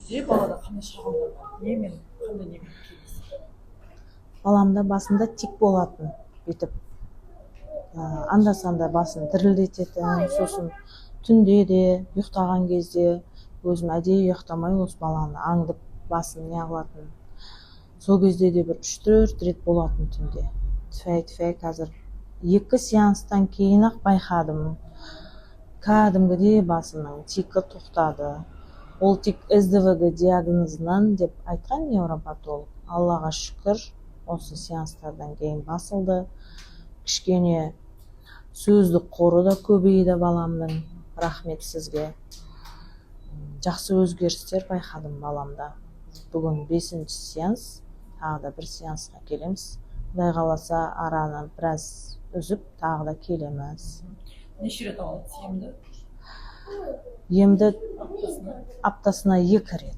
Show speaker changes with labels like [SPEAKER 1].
[SPEAKER 1] кезде балада қандай шағымдар бар? Немен, қандай немен келесіз?
[SPEAKER 2] Баламда басында тик болатын, бүйтіп анда-санда басын дірілдететін, сосын түнде де ұйықтаған кезде өзім әдейі ұйықтамай осы баланы аңдып басын не қылатын. Сол кезде де бір 3-4 рет болатын түнде. Тфәй қазір 2 сеанстан кейін ақ байқадым. Кәдімгідей басының тикі тоқтады. Ол тек СДВГ диагнозынан деп айтқан невропатолог. Аллаға шүкір, осы сеанстардан кейін басылды. Кішкене сөздік қоры да көбейді баламның. Рахмет сізге. Жақсы өзгерістер байқадым баламда. Бүгін 5-ші сеанс, тағы да 1 сеансқа келеміз. Құдай қаласа араны біраз үзіп, тағы да келеміз.
[SPEAKER 1] Неше рет алады емді?
[SPEAKER 2] Емді
[SPEAKER 1] Аптасына?
[SPEAKER 2] аптасына 2 рет.